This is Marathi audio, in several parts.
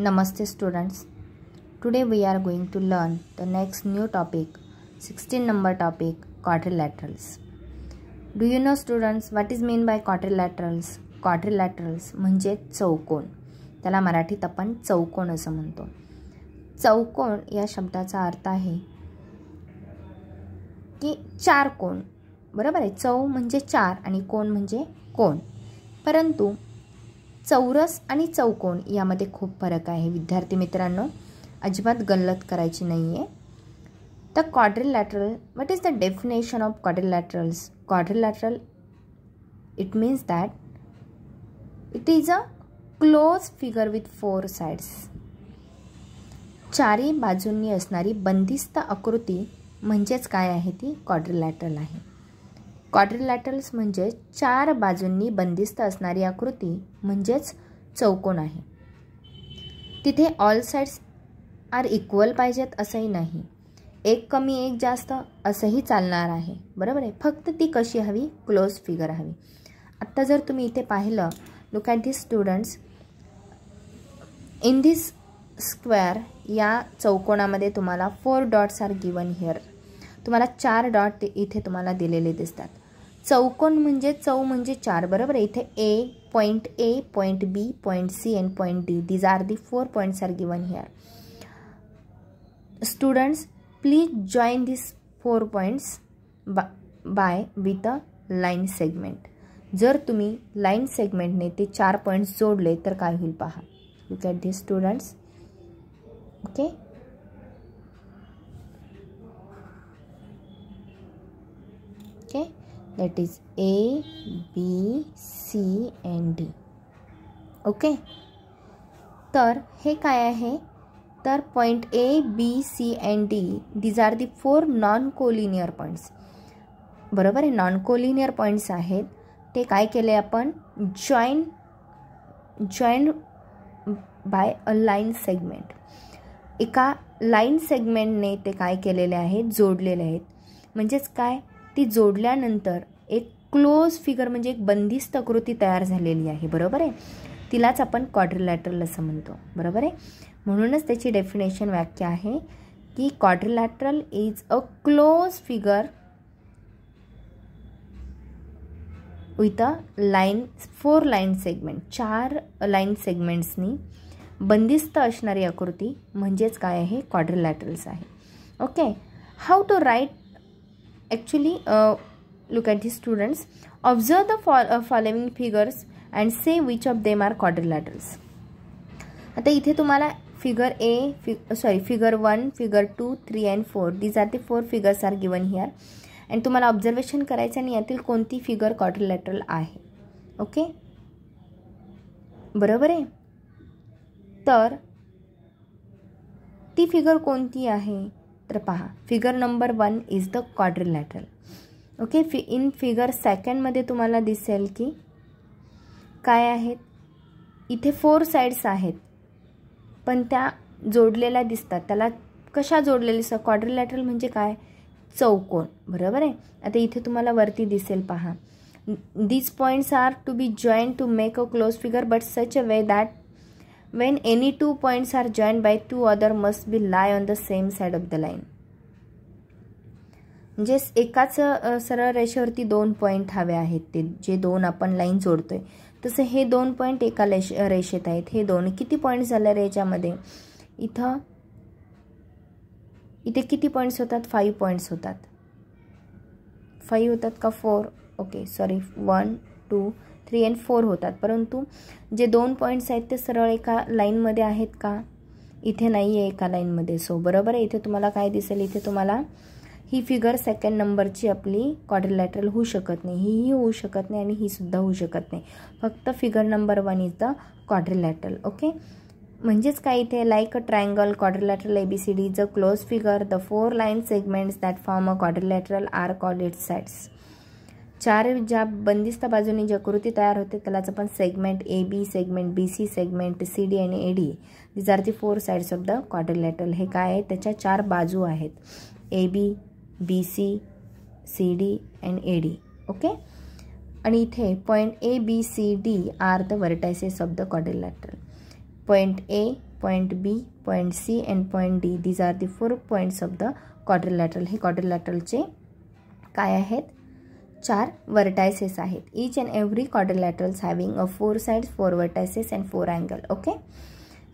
Namaste students. Today we are going to learn the next new topic, 16 number topic, quadrilaterals. Do you know students what is mean by quadrilaterals? Quadrilaterals म्हणजे चौकोन. त्याला मराठीत आपण चौकोन असं म्हणतो. चौकोन या शब्दाचा अर्थ आहे की चार कोन. बरोबर आहे. चौ म्हणजे चार आणि कोन म्हणजे कोन. परंतु चौरस आणि चौकोन यामध्ये खूप फरक आहे विद्यार्थी मित्रांनो. अजिबात गल्लत करायची नाही आहे. The quadrilateral, what is the definition of quadrilaterals? Quadrilateral it means that it is a close figure with 4 sides. चारी बाजूंनी असणारी बंदिस्त आकृती म्हणजेच काय आहे ती क्वाड्रिलॅटरल आहे. क्वाड्रिलॅटरल्स म्हणजे चार बाजूंनी बंदिस्त असणारी आकृती म्हणजेच चौकोन आहे. तिथे ऑल साइड्स आर इक्वल पाहिजेत असंही नाही. एक कमी एक जास्त असंही चालणार आहे. बरोबर आहे. फक्त ती कशी हवी? क्लोज फिगर हवी. आत्ता जर तुम्ही इथे पाहिलं, look at this students, in this square, या चौकोनामध्ये तुम्हाला 4 डॉट्स आर गिवन हिअर. तुम्हाला 4 डॉट इथे तुम्हाला दिलेले दिसतात. चौकोन म्हणजे चौ म्हणजे चार. बरोबर आहे. इथे point A, point B, point C and point D. These are the 4 points are given here. Students, please join this 4 points by with a line segment. जर तुम्ही लाईन सेगमेंटने ते 4 पॉइंट्स जोडले तर काय होईल पहा. Look at this students. Okay, okay, that is A, B, C and D. Okay, तर हे काय आहे? तर point A, B, C and D, these are the 4 non collinear points. बरोबर आहे. नॉन कोलिनियर पॉईंट्स आहेत. ते काय केले आपण? Join by a line segment. एका लाईन सेगमेंटने ते काय केलेले आहेत? जोडलेले आहेत. म्हणजेच काय? ती जोडल्यानंतर एक क्लोज फिगर म्हणजे एक बंदिस्त आकृती तयार झालेली आहे. बरोबर आहे. तिलाच आपण क्वाड्रिलॅटरल असं म्हणतो. बरोबर आहे. म्हणूनच त्याची डेफिनेशन व्याख्या आहे की quadrilateral is a close figure with a line 4 line segment. 4 line सेगमेंट्सनी बंदिस्त असणारी आकृती म्हणजेच काय आहे? क्वाड्रिलॅटरल्स आहे. Okay, how to write? Actually, look at these students. Observe the following figures and say which of them are quadrilaterals. आता इथे तुम्हाला figure figure 1, figure 2, 3 and 4. These are the 4 figures are given here. आणि तुम्हाला ऑब्झर्वेशन करायचं आणि यातील कोणती फिगर क्वाड्रिलॅटरल आहे. ओके, बरोबर आहे. तर ती फिगर कोणती आहे? तर पहा, figure number 1 is the quadrilateral. Okay, in figure सेकंडमध्ये तुम्हाला दिसेल की काय आहेत? इथे 4 साइड्स आहेत पण त्या जोडलेल्या दिसतात. त्याला कशा जोडलेल्या दिसतात? क्वाड्रिलॅटरल म्हणजे काय? चौकोन. बरोबर आहे. आता इथे तुम्हाला वरती दिसेल पहा, these points are to be join to make a close figure but such a way that when any 2 points are joined by 2 other must be lie on the same side of the line. म्हणजे एकाच सरळ रेषेवरती 2 पॉईंट हवे आहेत. ते जे 2 आपण लाईन जोडतोय तसं हे 2 पॉईंट एका रेषेत आहेत. हे 2 किती पॉईंट झाले रे याच्यामध्ये? इथे किती पॉईंट्स होतात? 5 पॉईंट्स होतात. 5 होतात का 4? ओके, सॉरी, 1, 2, 3 and 4 होतात. परंतु जे 2 पॉईंट्स आहेत ते सरळ एका लाईनमध्ये आहेत का? इथे नाही आहे एका लाईनमध्ये. सो बरोबर आहे. इथे तुम्हाला काय दिसेल? इथे तुम्हाला ही फिगर सेकंड नंबरची आपली क्वाड्रिलॅटरल होऊ शकत नाही. ही होऊ शकत नाही आणि ही सुद्धा होऊ शकत नाही. फक्त figure number 1 is the quadrilateral. Okay, म्हणजेच काय? इथे like a triangle quadrilateral ABCD is a close figure. The 4 line segments that form a quadrilateral are called its sides. 4 ज्या बंदिस्त बाजूनी जी आकृती तयार होते त्यालाच आपण segment AB, segment BC, segment CD आणि AD. These are the 4 sides of the quadrilateral. हे काय आहे? त्याच्या 4 बाजू आहेत. AB, BC, CD and AD. Okay, आणि इथे point A, B, C, D are the vertices of the quadrilateral. Point A, point B, point C and point D. These are the 4 points of the quadrilateral. हे quadrilateralचे काय आहेत? 4 vertices आहेत. Each and every quadrilaterals having a 4 sides, 4 vertices and 4 angle. Okay,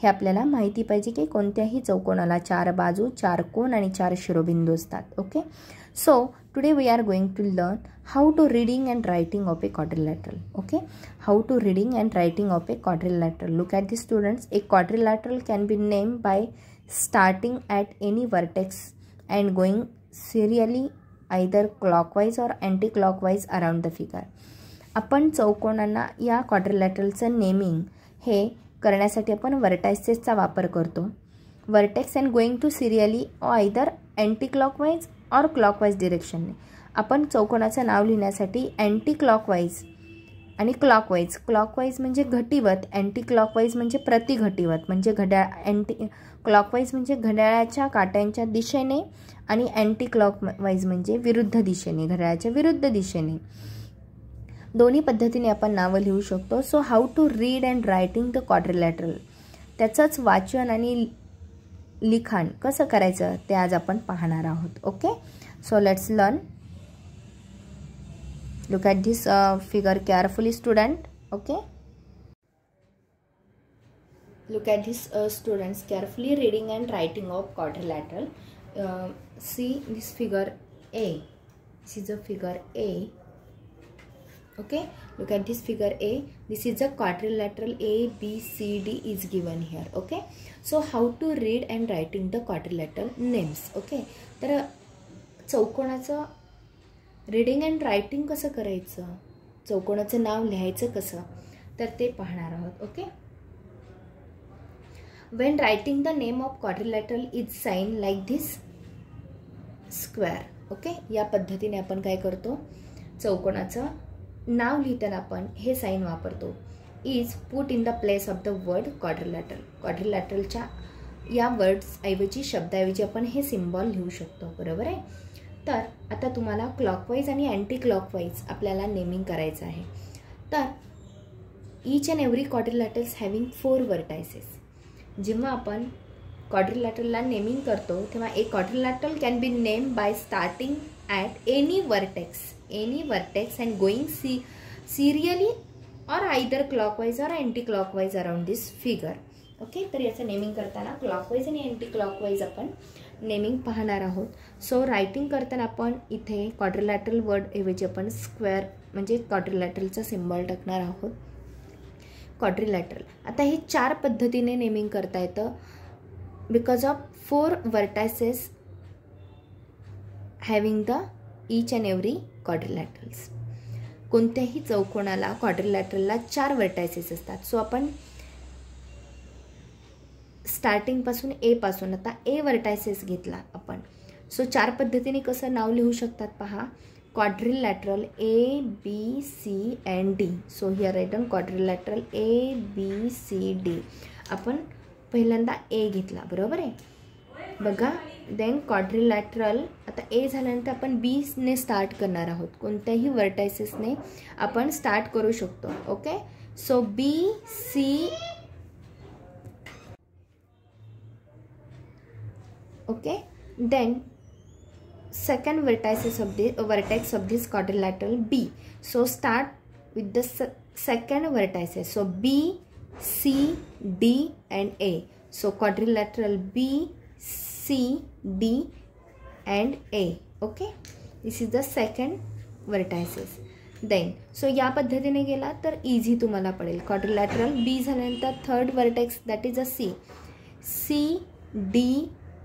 हे आपल्याला माहिती पाहिजे की कोणत्याही चौकोनाला 4 बाजू, 4 कोन आणि 4 शिरोबिंदू असतात. Okay, so today we are going to learn how to reading and writing of a quadrilateral. Okay, how to reading and writing of a quadrilateral. Look at the students. A quadrilateral can be named by starting at any vertex and going serially either clockwise or anti-clockwise around the figure. आपण चौकोनांना या क्वाड्रिलॅटरलचं नेमिंग हे करण्यासाठी आपण वर्टायसेसचा वापर करतो. Vertex and going to serially or either anti clockwise or clockwise डिरेक्शनने. आपण चौकोनाचं नाव लिहिण्यासाठी अँटी क्लॉकवाईज आणि क्लॉकवाईज. क्लॉकवाईज म्हणजे घटीवत, अँटी क्लॉकवाईज म्हणजे प्रतिघटीवत, म्हणजे अँटी क्लॉकवाईज म्हणजे घड्याळाच्या काट्यांच्या दिशेने आणि अँटी क्लॉकवाईज म्हणजे विरुद्ध दिशेने, घड्याळाच्या विरुद्ध दिशेने. दोन्ही पद्धतीने आपण नावं लिहू शकतो. So how to read and writing the quadrilateral, त्याचंच वाचन आणि लिखाण कसं करायचं ते आज आपण पाहणार आहोत. Okay, so let's learn. Look at this figure carefully student. Okay, look at this students carefully reading and writing of quadrilateral. See this figure A. This is a figure A. Okay, look at this figure A. This is a quadrilateral. A B C D is given here. Okay, so how to read and writing the quadrilateral names. Okay, तर चौकोनाचं रीडिंग अँड रायटिंग कसं करायचं, चौकोनाचं नाव लिहायचं कसं, तर ते पाहणार आहोत. Okay, when writing the name of quadrilateral is sign like this square. Okay, या पद्धतीने आपण काय करतो, चौकोनाचं नाव लिहिताना आपण हे साइन वापरतो. Is put in the place of the word quadrilateral. क्वाड्रिलॅटरलच्या या वर्ड्स ऐवजी, शब्दाऐवजी आपण हे सिम्बॉल लिहू शकतो. बरोबर आहे. तर आता तुम्हाला क्लॉकवाईज आणि अँटी क्लॉकवाईज आपल्याला नेमिंग करायचं आहे. तर each and every quadrilaterals having 4 vertices. जेव्हा आपण क्वाड्रिलॅटरलला नेमिंग करतो तेव्हा एक quadrilateral can be name by starting at any vertex and going serially और आयदर क्लॉकवाईज और अँटी क्लॉकवाईज अराउंड दिस फिगर. ओके, तर याचं नेमिंग करताना क्लॉकवाईज आणि अँटी क्लॉकवाईज आपण नेमिंग पाहणार आहोत. सो रायटिंग करताना आपण इथे क्वाड्रिलॅटरल वर्ड ऐवजी आपण स्क्वेअर म्हणजे क्वाड्रिलॅटरलचा सिम्बॉल टाकणार आहोत. क्वाड्रिलॅटरल आता हे 4 पद्धतीने नेमिंग करता येतं. Because of 4 vertices having the each and every quadrilaterals. कोणत्याही चौकोनाला क्वाड्रिलॅटरलला 4 वर्टायसेस असतात. सो आपण स्टार्टिंगपासून ए पासून आता ए वर्टायसेस घेतला आपण. सो 4 पद्धतीने कसं नाव लिहू शकतात पहा. quadrilateral A, B, C and D. So here written quadrilateral A, B, C, D. आपण पहिल्यांदा A घेतला. बरोबर आहे. बघा, देन क्वाड्रिलॅटरल आता A झाल्यानंतर आपण B ने स्टार्ट करणार आहोत. कोणत्याही वर्टायसेसने आपण स्टार्ट करू शकतो. Okay, so B, C, okay, then second vertex of this quadrilateral B. So start with the second vertices. So B, C, D and A. So quadrilateral B, C, D and A. Okay, this is the second vertices. Then so या पद्धतीने गेला तर इझी तुम्हाला पडेल. क्वाड्रिलॅटरल B झाल्यानंतर third vertex that is a C. C, D,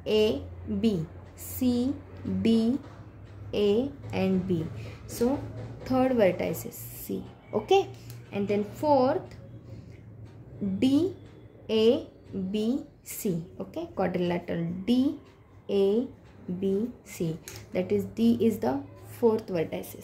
A, B. C, D, A and B. So third vertex is C. Okay, and then fourth D, A, B, C. Okay, quadrilateral D, A, B, C. That is D is the fourth vertex.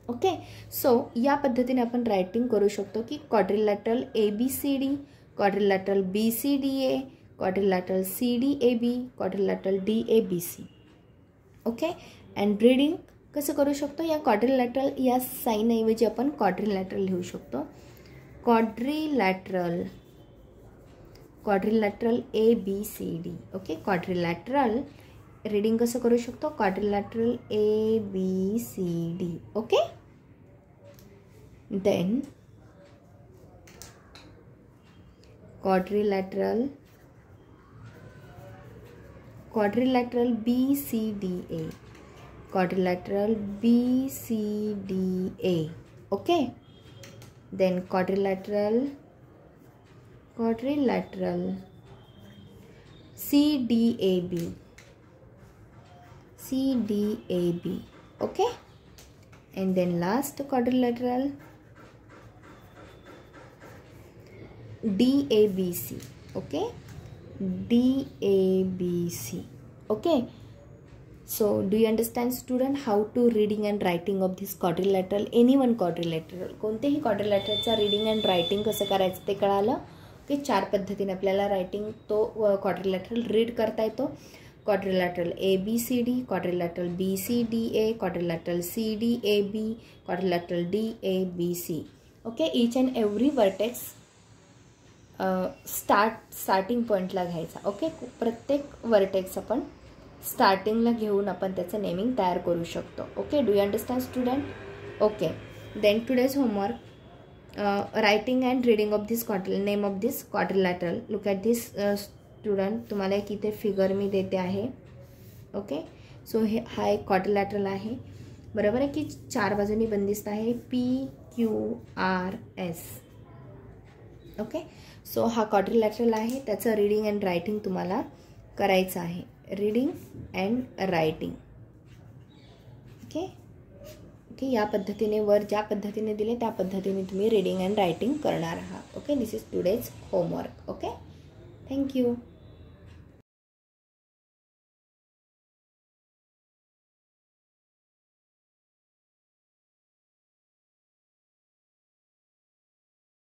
Okay, so या पद्धतीने आपण रायटिंग करू शकतो की quadrilateral ABCD, quadrilateral BCDA, quadrilateral CDAB, quadrilateral DABC. Okay, and reading कसं करू शकतो. या क्वाड्रिलॅटरल या साईनऐवजी आपण क्वाड्रिलॅटरल लिहू शकतो. Quadrilateral quadrilateral ABCD. Okay, quadrilateral reading कसं करू शकतो? Quadrilateral ABCD. Okay, then quadrilateral BCDA. Quadrilateral BCDA. Okay, then quadrilateral CDAB. Okay, and then last quadrilateral DABC. okay, DABC. okay, so do you understand student how to reading and writing of this quadrilateral? any one quadrilateral, कोणतेही quadrilateralचा reading and writing कसं करायचं ते कळालं. ओके, 4 पद्धतीने आपल्याला रायटिंग तो क्वाड्रिलॅटरल रीड करता येतो. Quadrilateral ABCD, quadrilateral BCDA, quadrilateral CDAB, quadrilateral DABC. Okay, each and every vertex starting पॉईंटला घ्यायचा. ओके, प्रत्येक वर्टेक्स आपण स्टार्टिंगला घेऊन आपण त्याचं नेमिंग तयार करू शकतो. Okay, do you understand student? Okay, then today's homework, writing and reading of this name of this quadrilateral. Look at this student, तुम्हाला एक इथे फिगर मी देते आहे. ओके, सो हा एक क्वाड्रिलॅटरल आहे, बरोबर आहे की 4 बाजूंनी बंदिस्त आहे, PQRS. ओके, सो हा क्वाड्रिलॅटरल आहे, त्याचं रीडिंग अँड रायटिंग तुम्हाला करायचं आहे. Reading and writing. Okay okay, या पद्धतीने वर ज्या पद्धतीने दिले त्या पद्धतीने तुम्ही रीडिंग अँड रायटिंग करणार आहात. Okay, this is today's homework. Okay, thank you.